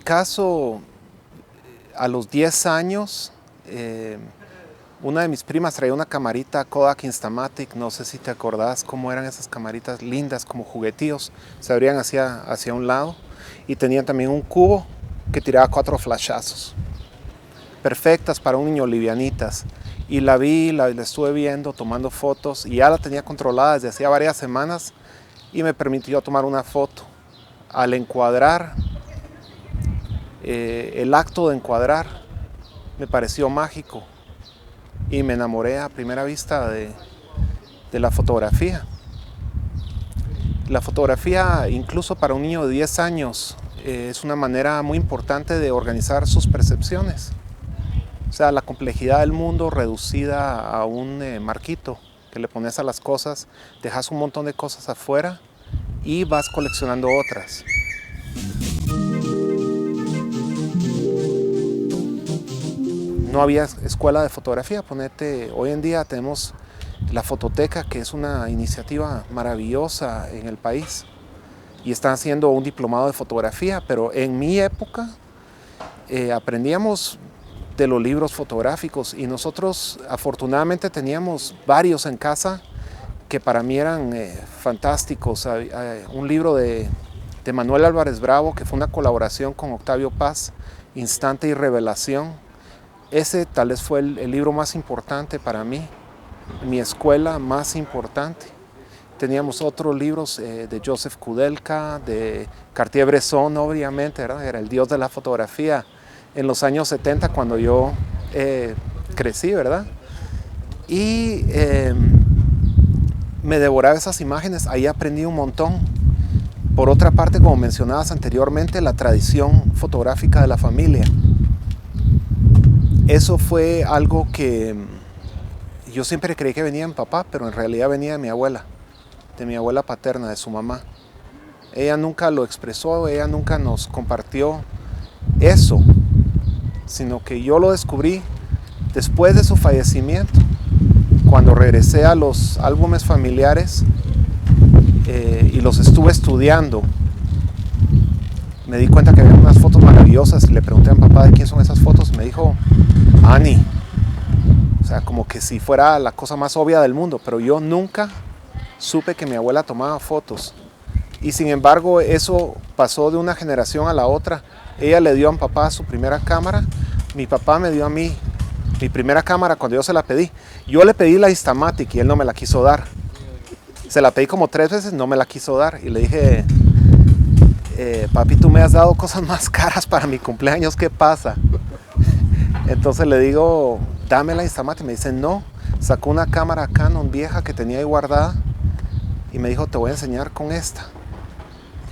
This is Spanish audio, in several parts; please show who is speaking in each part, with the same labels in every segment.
Speaker 1: caso, a los 10 años, una de mis primas traía una camarita Kodak Instamatic, no sé si te acordás cómo eran esas camaritas lindas, como juguetillos, se abrían hacia un lado y tenían también un cubo que tiraba 4 flashazos, perfectas para un niño, livianitas. Y la vi, la estuve viendo, tomando fotos y ya la tenía controlada desde hacía varias semanas y me permitió tomar una foto. Al encuadrar, el acto de encuadrar me pareció mágico y me enamoré a primera vista de la fotografía. La fotografía, incluso para un niño de 10 años, es una manera muy importante de organizar sus percepciones. O sea, la complejidad del mundo reducida a un marquito que le pones a las cosas, dejas un montón de cosas afuera y vas coleccionando otras. No había escuela de fotografía, ponete, hoy en día tenemos la Fototeca, que es una iniciativa maravillosa en el país, y están haciendo un diplomado de fotografía, pero en mi época aprendíamos de los libros fotográficos y nosotros afortunadamente teníamos varios en casa que para mí eran fantásticos. Un libro de Manuel Álvarez Bravo, que fue una colaboración con Octavio Paz, Instante y Revelación. Ese tal vez fue el libro más importante para mí, mi escuela más importante. Teníamos otros libros de Joseph Kudelka, de Cartier-Bresson, obviamente, ¿verdad? Era el dios de la fotografía en los años 70 cuando yo crecí, ¿verdad? Y me devoraba esas imágenes, ahí aprendí un montón. Por otra parte, como mencionabas anteriormente, la tradición fotográfica de la familia. Eso fue algo que yo siempre creí que venía de mi papá, pero en realidad venía de mi abuela paterna, de su mamá. Ella nunca lo expresó, ella nunca nos compartió eso, sino que yo lo descubrí después de su fallecimiento, cuando regresé a los álbumes familiares y los estuve estudiando. Me di cuenta que había unas fotos maravillosas y le pregunté a mi papá de quién son esas fotos y me dijo, Annie. O sea, como que si fuera la cosa más obvia del mundo, pero yo nunca supe que mi abuela tomaba fotos. Y sin embargo, eso pasó de una generación a la otra. Ella le dio a mi papá su primera cámara, mi papá me dio a mí mi primera cámara cuando yo se la pedí. Yo le pedí la Instamatic y él no me la quiso dar. Se la pedí como 3 veces, no me la quiso dar. Y le dije, papi, tú me has dado cosas más caras para mi cumpleaños, ¿qué pasa? Entonces le digo, dame la Instamatic. Me dice, no. Sacó una cámara Canon vieja que tenía ahí guardada y me dijo, te voy a enseñar con esta.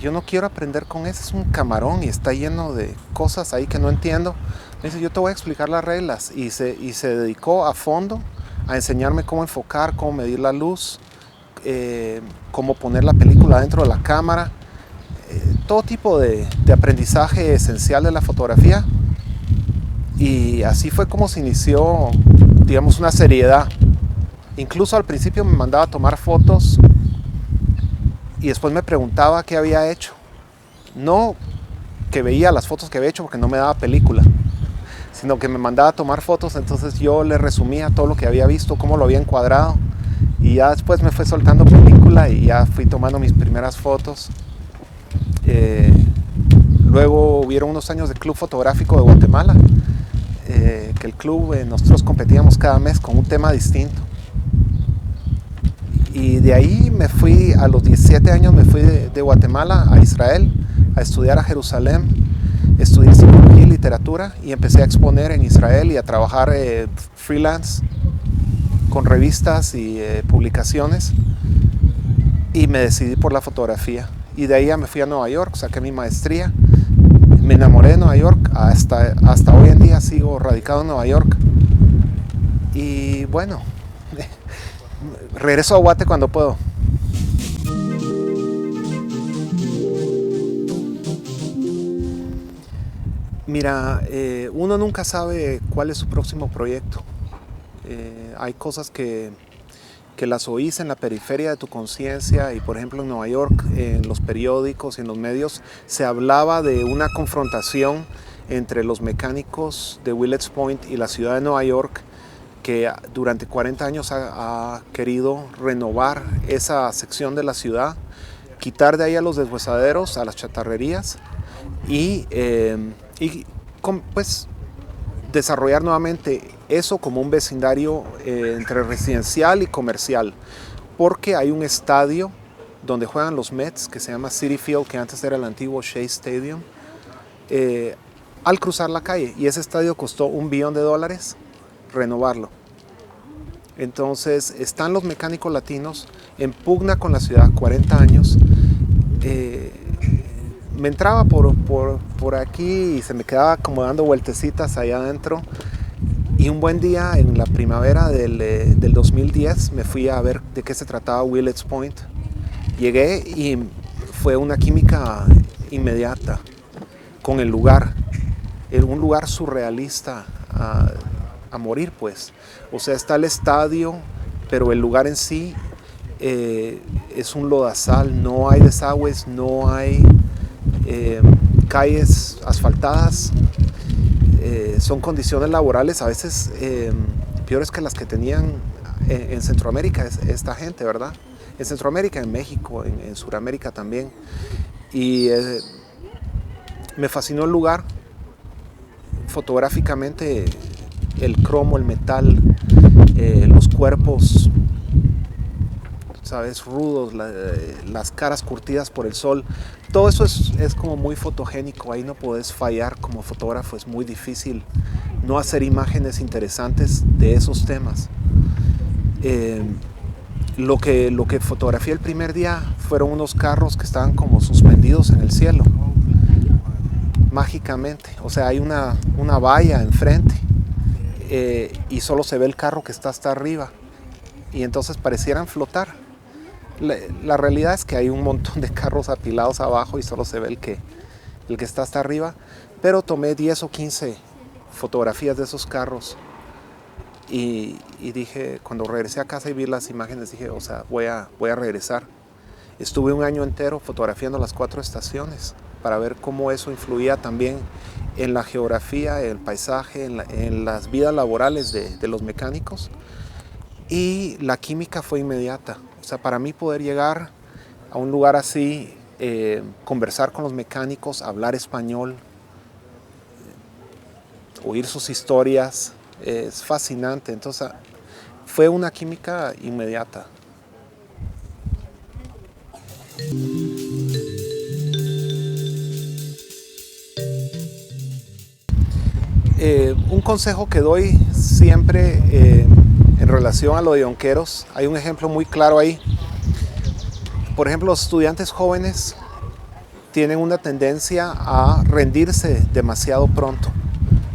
Speaker 1: Yo no quiero aprender con esa, es un camarón y está lleno de cosas ahí que no entiendo. Me dice, yo te voy a explicar las reglas. Y se dedicó a fondo a enseñarme cómo enfocar, cómo medir la luz, cómo poner la película dentro de la cámara. Todo tipo de aprendizaje esencial de la fotografía. Y así fue como se inició, digamos, una seriedad. Incluso al principio me mandaba a tomar fotos y después me preguntaba qué había hecho. No que veía las fotos que había hecho porque no me daba película, sino que me mandaba a tomar fotos, entonces yo le resumía todo lo que había visto, cómo lo había encuadrado, y ya después me fue soltando película y ya fui tomando mis primeras fotos. Luego hubieron unos años de Club Fotográfico de Guatemala, que el club, nosotros competíamos cada mes con un tema distinto. Y de ahí me fui, a los 17 años me fui de Guatemala a Israel, a estudiar a Jerusalén. Estudié psicología y literatura y empecé a exponer en Israel y a trabajar freelance con revistas y publicaciones. Y me decidí por la fotografía. Y de ahí ya me fui a Nueva York, saqué mi maestría. Me enamoré de Nueva York, hasta hoy en día sigo radicado en Nueva York. Y bueno, regreso a Guate cuando puedo. Mira, uno nunca sabe cuál es su próximo proyecto. Hay cosas que que las oís en la periferia de tu conciencia, y por ejemplo en Nueva York, en los periódicos y en los medios, se hablaba de una confrontación entre los mecánicos de Willets Point y la ciudad de Nueva York, que durante 40 años ha querido renovar esa sección de la ciudad, quitar de ahí a los deshuesaderos, a las chatarrerías, y pues desarrollar nuevamente eso como un vecindario entre residencial y comercial, porque hay un estadio donde juegan los Mets que se llama Citi Field, que antes era el antiguo Shea Stadium, al cruzar la calle, y ese estadio costó $1 billón renovarlo. Entonces están los mecánicos latinos en pugna con la ciudad, 40 años. Me entraba por aquí y se me quedaba como dando vueltecitas allá adentro, y un buen día en la primavera del 2010 me fui a ver de qué se trataba Willets Point. Llegué y fue una química inmediata con el lugar, un lugar surrealista a morir, pues. O sea, está el estadio, pero el lugar en sí es un lodazal, no hay desagües, no hay calles asfaltadas, son condiciones laborales a veces peores que las que tenían en Centroamérica esta gente, ¿verdad? En Centroamérica, en México, en Sudamérica también. Y me fascinó el lugar, fotográficamente, el cromo, el metal, los cuerpos, ¿sabes? Rudos, las caras curtidas por el sol. Todo eso es como muy fotogénico, ahí no podés fallar como fotógrafo, es muy difícil no hacer imágenes interesantes de esos temas. Lo que fotografié el primer día fueron unos carros que estaban como suspendidos en el cielo, mágicamente. O sea, hay una valla enfrente y solo se ve el carro que está hasta arriba, y entonces parecieran flotar. La realidad es que hay un montón de carros apilados abajo y solo se ve el que está hasta arriba, pero tomé 10 o 15 fotografías de esos carros y dije, cuando regresé a casa y vi las imágenes, dije, o sea, voy a regresar. Estuve un año entero fotografiando las 4 estaciones para ver cómo eso influía también en la geografía, el paisaje, en las vidas laborales de los mecánicos, y la química fue inmediata. O sea, para mí poder llegar a un lugar así, conversar con los mecánicos, hablar español, oír sus historias, es fascinante. Entonces fue una química inmediata. Un consejo que doy siempre en relación a lo de yonqueros, hay un ejemplo muy claro ahí. Por ejemplo, los estudiantes jóvenes tienen una tendencia a rendirse demasiado pronto,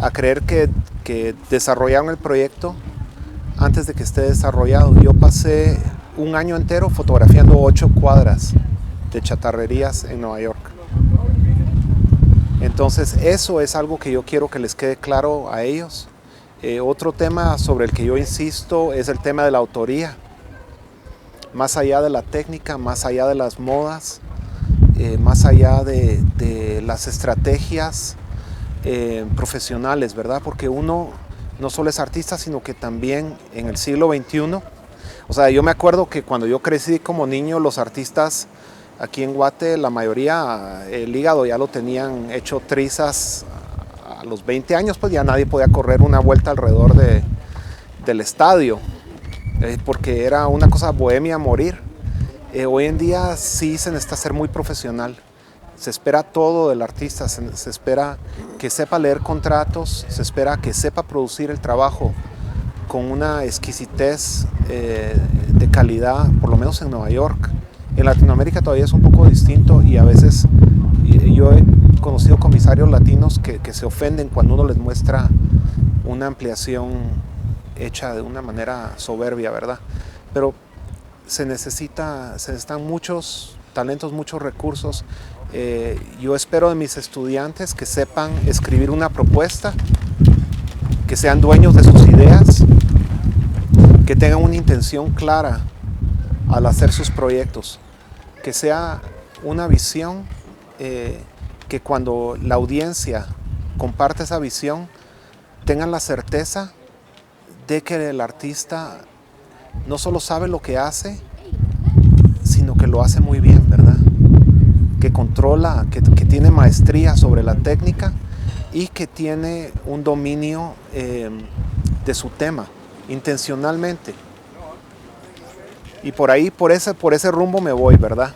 Speaker 1: a creer que desarrollaron el proyecto antes de que esté desarrollado. Yo pasé un año entero fotografiando 8 cuadras de chatarrerías en Nueva York. Entonces eso es algo que yo quiero que les quede claro a ellos. Otro tema sobre el que yo insisto es el tema de la autoría. Más allá de la técnica, más allá de las modas, más allá de las estrategias profesionales, ¿verdad? Porque uno no solo es artista, sino que también en el siglo XXI, o sea, yo me acuerdo que cuando yo crecí como niño, los artistas aquí en Guate, la mayoría, el hígado ya lo tenían hecho trizas a los 20 años, pues ya nadie podía correr una vuelta alrededor del estadio, porque era una cosa bohemia a morir. Hoy en día sí se necesita ser muy profesional. Se espera todo del artista, se espera que sepa leer contratos, se espera que sepa producir el trabajo con una exquisitez de calidad, por lo menos en Nueva York. En Latinoamérica todavía es un poco distinto, y a veces yo he conocido comisarios latinos que se ofenden cuando uno les muestra una ampliación hecha de una manera soberbia, ¿verdad? Pero se necesitan muchos talentos, muchos recursos. Yo espero de mis estudiantes que sepan escribir una propuesta, que sean dueños de sus ideas, que tengan una intención clara al hacer sus proyectos, que sea una visión que cuando la audiencia comparte esa visión, tengan la certeza de que el artista no solo sabe lo que hace, sino que lo hace muy bien, ¿verdad? Que controla, que tiene maestría sobre la técnica y que tiene un dominio de su tema, intencionalmente. Y por ahí, por ese rumbo me voy, ¿verdad?